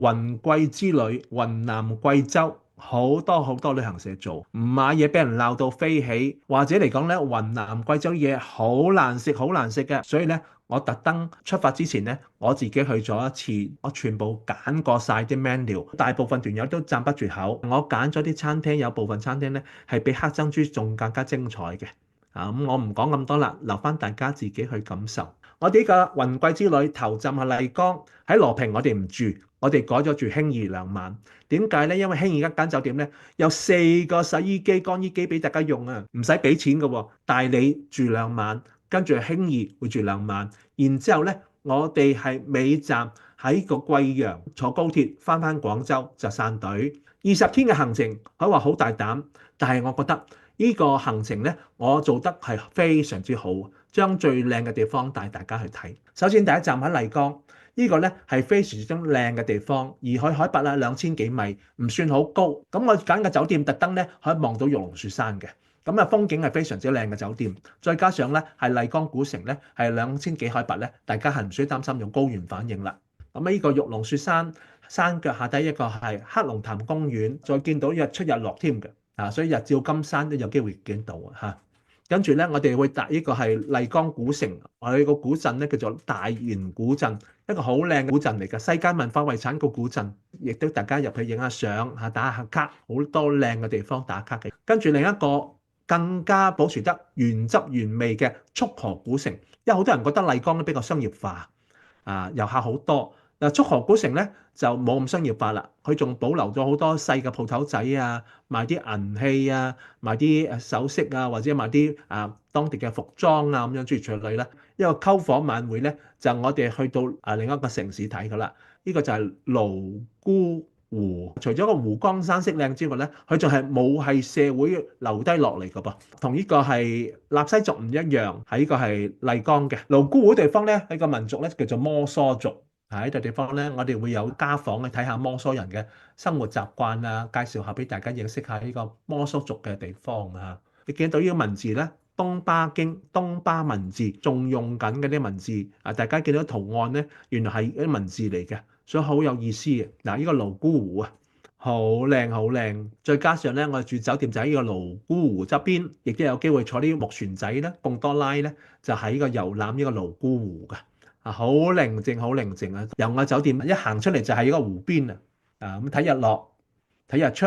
雲貴之旅，雲南貴州好多好多旅行社做，唔買嘢俾人鬧到飛起，或者嚟講咧，雲南貴州嘢好難食，好難食嘅，所以咧，我特登出發之前咧，我自己去咗一次，我全部揀過晒啲 menu，大部分團友都讚不絕口。我揀咗啲餐廳，有部分餐廳咧係比黑珍珠仲更加精彩嘅。咁我唔講咁多啦，留翻大家自己去感受。我哋呢個雲貴之旅頭站係麗江，喺羅平我哋唔住，我哋改咗住興怡2晚。點解呢？因為興怡一間酒店呢，有4個洗衣機、乾衣機俾大家用啊，唔使俾錢嘅喎，帶你住2晚，跟住興怡會住2晚，然之後呢，我哋係尾站喺個貴陽坐高鐵翻廣州就散隊。20天嘅行程可以話好大膽，但係我覺得呢個行程呢，我做得係非常之好，將最靚嘅地方帶大家去睇。首先第一站喺麗江，呢個呢係非常之靚嘅地方，而佢海拔2000幾米，唔算好高。咁我揀嘅酒店特登呢可以望到玉龍雪山嘅，咁風景係非常之靚嘅酒店。再加上呢係麗江古城呢，係2000幾海拔呢，大家係唔需要擔心用高原反應啦。咁呢個玉龍雪山山腳下底一個係黑龍潭公園，再見到日出日落添嘅。所以日照金山都有機會見到嚇。跟住咧，我哋會搭呢個係麗江古城，我哋個古鎮咧叫做大元古鎮，一個好靚嘅古鎮嚟嘅，世界文化遺產個古鎮，亦都大家入去影下相嚇，打下卡，好多靚嘅地方打卡嘅。跟住另一個更加保持得原汁原味嘅束河古城，因為好多人覺得麗江都比較商業化，遊客好多。嗱，束河古城咧就冇咁商業化啦，佢仲保留咗好多細嘅鋪頭仔啊，賣啲銀器啊，賣啲首飾啊，或者賣啲當地嘅服裝啊咁樣諸如此類啦。一個篝火晚會咧，就我哋去到另一個城市睇噶啦。呢個就係瀘沽湖，除咗個湖光山色靚之外咧，佢仲係冇係社會留低落嚟嘅噃。同呢個係納西族唔一樣，喺呢個係麗江嘅瀘沽湖地方咧，呢個民族咧叫做摩梭族。喺呢個地方咧，我哋會有家訪去睇下摩梭人嘅生活習慣啊，介紹下俾大家認識下呢個摩梭族嘅地方啊。你見到呢個文字咧，東巴經東巴文字仲用緊嗰啲文字啊，大家見到圖案咧，原來係一啲文字嚟嘅，所以好有意思嘅。嗱，呢個瀘沽湖啊，好靚好靚，再加上咧，我哋住酒店就喺呢個瀘沽湖側邊，亦都有機會坐啲木船仔咧，貢多拉咧，就喺呢個遊覽呢個瀘沽湖嘅。好寧靜，好寧靜啊！由我酒店一行出嚟就係一個湖邊啊！咁睇日落、睇日出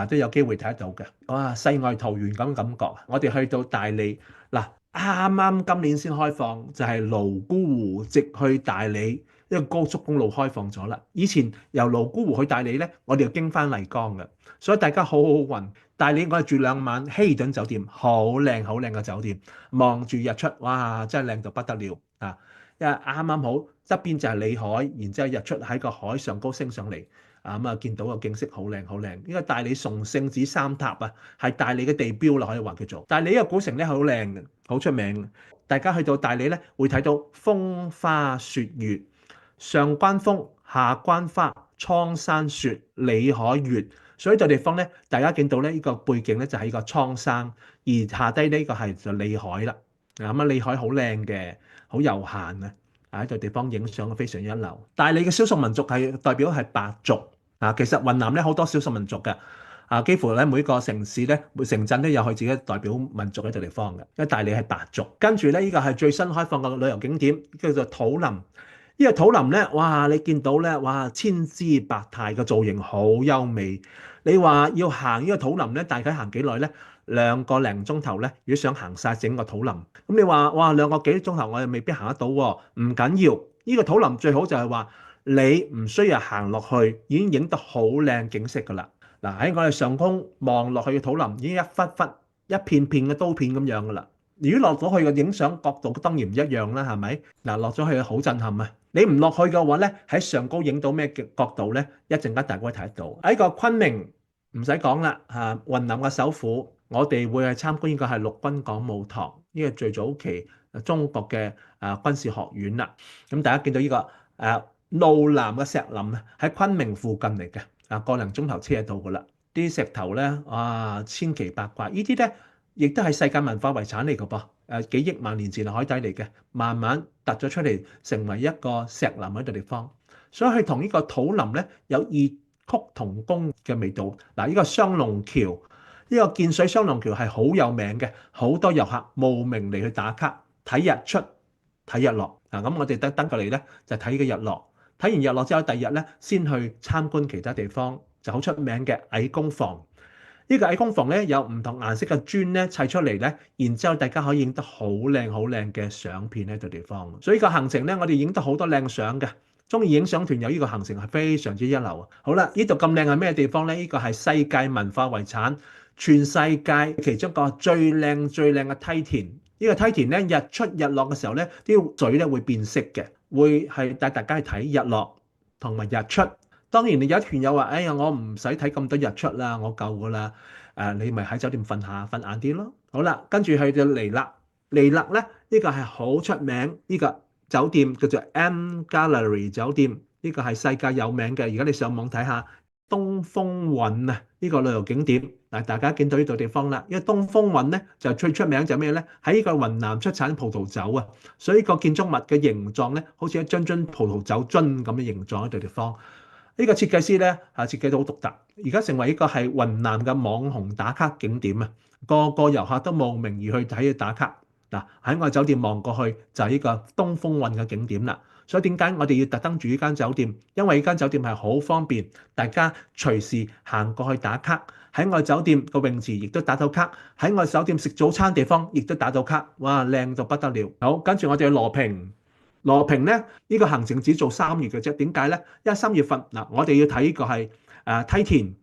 都有機會睇得到嘅。哇！世外桃源咁感覺。我哋去到大理嗱，啱啱今年先開放，就係瀘沽湖直去大理，一個高速公路開放咗啦。以前由瀘沽湖去大理咧，我哋要經翻麗江嘅，所以大家好好運。大理我哋住2晚希爾頓酒店，好靚好靚嘅酒店，望住日出，哇！真係靚到不得了啊！因為啱啱好側邊就係裏海，然之後日出喺個海上高升上嚟，咁啊見到個景色好靚好靚。呢個大理崇聖寺三塔啊，係大理嘅地標啦，可以話叫做。大理呢個古城咧好靚嘅，好出名嘅。大家去到大理咧，會睇到風花雪月，上關風，下關花，蒼山雪，裏海月。所以呢個地方咧，大家見到咧呢個背景咧就係個蒼山，而下低呢個係就裏海啦。咁裏海好靚嘅。好悠閒啊！喺度地方影相非常一流。大理嘅少數民族係代表係白族啊。其實雲南咧好多少數民族嘅幾乎咧每個城市咧每城鎮都有佢自己代表民族喺度地方嘅。因為大理係白族，跟住咧呢個係最新開放嘅旅遊景點，叫做土林。呢個土林咧，哇！你見到咧，哇！千姿百態嘅造型好優美。你話要行呢個土林咧，大概行幾耐咧？2個零鐘頭咧，如果想行晒整個土林，咁你話哇2個幾鐘頭我又未必行得到喎。唔緊要，呢個土林最好就係話你唔需要行落去，已經影得好靚景色㗎啦。嗱，喺我哋上空望落去嘅土林已經一忽忽一片片嘅刀片咁樣㗎啦。如果落咗去嘅影相角度當然唔一樣啦，係咪？嗱，落咗去好震撼啊！你唔落去嘅話咧，喺上高影到咩角度咧？一陣間大家會睇得到。喺個昆明唔使講啦，雲南嘅首府，我哋會去參觀呢個係陸軍講武堂，呢個最早期中國嘅軍事學院啦。咁大家見到呢個路南嘅石林啊，喺昆明附近嚟嘅，個零鐘頭車就到噶啦。啲石頭咧，哇，千奇百怪，呢啲咧亦都係世界文化遺產嚟嘅噃，幾億萬年前係海底嚟嘅，慢慢突咗出嚟，成為一個石林喺度地方。所以佢同呢個土林咧有異曲同工嘅味道。嗱，呢個雙龍橋，呢個建水雙龍橋係好有名嘅，好多遊客慕名嚟去打卡睇日出、睇日落。咁我哋登過嚟咧就睇個日落，睇完日落之後，第二日咧先去參觀其他地方，就好出名嘅矮工房。呢個矮工房咧有唔同顏色嘅磚咧砌出嚟咧，然之後大家可以影得好靚好靚嘅相片喺度地方。所以個行程咧，我哋影得好多靚相嘅。中意影相團友呢個行程係非常之一流啊！好啦，呢度咁靚係咩地方咧？呢個係世界文化遺產，全世界其中一個最靚嘅梯田。呢個梯田咧，日出日落嘅時候咧，啲水咧會變色嘅，會係帶大家去睇日落同埋日出。當然，你有一團友話：哎呀，我唔使睇咁多日出啦，我夠噶啦。你咪喺酒店瞓下，瞓晏啲咯。好啦，跟住去到彌勒，彌勒咧呢個係好出名，呢個酒店叫做 M Gallery 酒店，呢個係世界有名嘅。而家你上網睇下東風韻啊，呢個旅遊景點。嗱，大家見到呢度地方啦，因為東風韻咧就最出名就係咩咧？喺呢個雲南出產葡萄酒啊，所以個建築物嘅形狀咧，好似一樽葡萄酒樽咁嘅形狀喺度地方。呢個設計師咧設計到好獨特，而家成為一個係雲南嘅網紅打卡景點啊！個個遊客都慕名而去睇佢打卡。嗱，喺我酒店望過去就係呢個東風韻嘅景點啦。所以點解我哋要特登住呢間酒店？因為呢間酒店係好方便，大家隨時行過去打卡。喺我酒店個泳池亦都打到卡，喺我酒店食早餐地方亦都打到卡。哇，靚到不得了！好，跟住我哋去羅平。羅平咧，呢個行程只做3月嘅啫。點解咧？因為3月份嗱，我哋要睇呢個係梯田。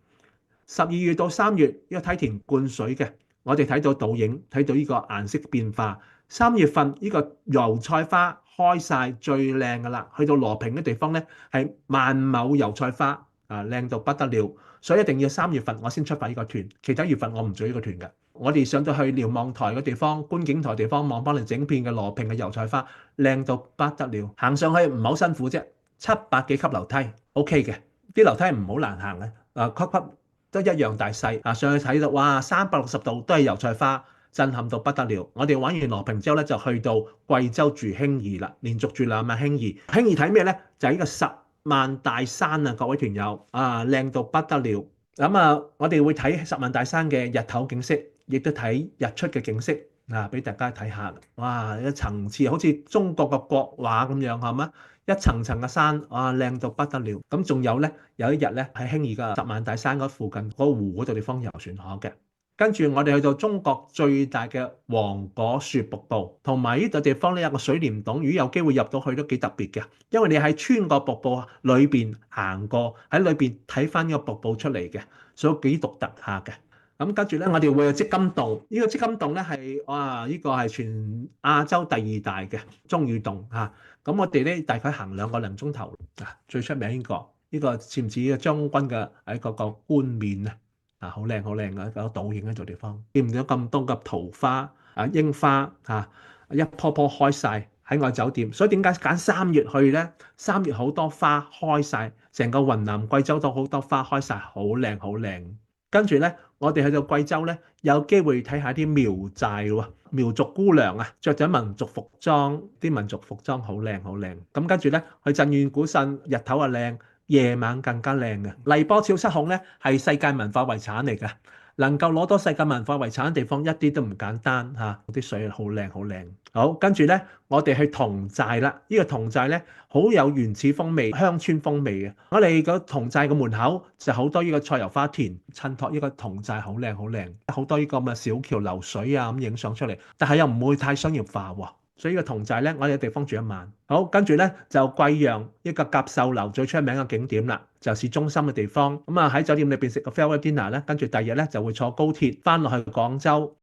12月到3月呢個梯田灌水嘅，我哋睇到倒影，睇到呢個顏色變化。3月份呢個油菜花開晒最靚噶啦，去到羅平嘅地方咧係萬畝油菜花靚到不得了。所以一定要3月份我先出發呢個團，其他月份我唔做呢個團嘅。我哋上到去瞭望台嘅地方、觀景台地方望翻嚟整片嘅羅平嘅油菜花，靚到不得了。行上去唔係好辛苦啫，700幾級樓梯 ，OK 嘅。啲樓梯唔好難行嘅，級級都一樣大細。上去睇到哇，360度都係油菜花，震撼到不得了。我哋玩完羅平之後咧，就去到貴州住興義啦，連續住2晚興義。興義睇咩咧？就係呢個10萬大山啊！各位團友靚到不得了。咁我哋會睇10萬大山嘅日頭景色，亦都睇日出嘅景色俾大家睇下。哇！一層次好似中國嘅國畫咁樣，係嘛？一層層嘅山，哇，靚到不得了。咁仲有咧，有一日咧喺興義嘅10萬大山嗰附近嗰個湖嗰度地方遊船河嘅。跟住我哋去到中國最大嘅黃果樹瀑布，同埋呢度地方咧有個水簾洞，如果有機會入到去都幾特別嘅，因為你喺穿過瀑布裏邊行過，喺裏邊睇翻呢個瀑布出嚟嘅，所以幾獨特下嘅。咁跟住咧，我哋會有積金洞，呢個積金洞咧係呢個係全亞洲第2大嘅鐘乳洞嚇。咁我哋咧大概行2個零鐘頭最出名呢個似唔似嘅將軍嘅喺嗰個冠冕啊？好靚好靚嘅個倒影喺度地方，見唔見到咁多嘅桃花櫻花一棵棵開晒喺我酒店。所以點解揀3月去咧？3月好多花開晒，成個雲南貴州都好多花開晒，好靚好靚。跟住咧，我哋去到貴州咧，有機會睇下啲苗寨喎，苗族姑娘着咗民族服裝，啲民族服裝好靚好靚。咁跟住咧，去鎮遠古鎮，日頭靚。夜晚更加靚嘅荔波超七孔咧，係世界文化遺產嚟嘅，能夠攞到世界文化遺產嘅地方一啲都唔簡單嚇，啲水好靚好靚。好，跟住咧，我哋去侗寨啦。呢個侗寨咧，好有原始風味、鄉村風味嘅。我哋個侗寨嘅門口就好多呢個菜油花田，襯托呢個侗寨好靚好靚，好多呢個咁嘅小橋流水咁影相出嚟，但係又唔會太商業化喎。所以呢個侗寨咧，我哋有地方住1晚。好，跟住咧就貴陽一個甲秀樓最出名嘅景點啦，就市中心嘅地方。咁喺酒店裏邊食個 farewell dinner咧，跟住第二日咧就會坐高鐵翻落去廣州。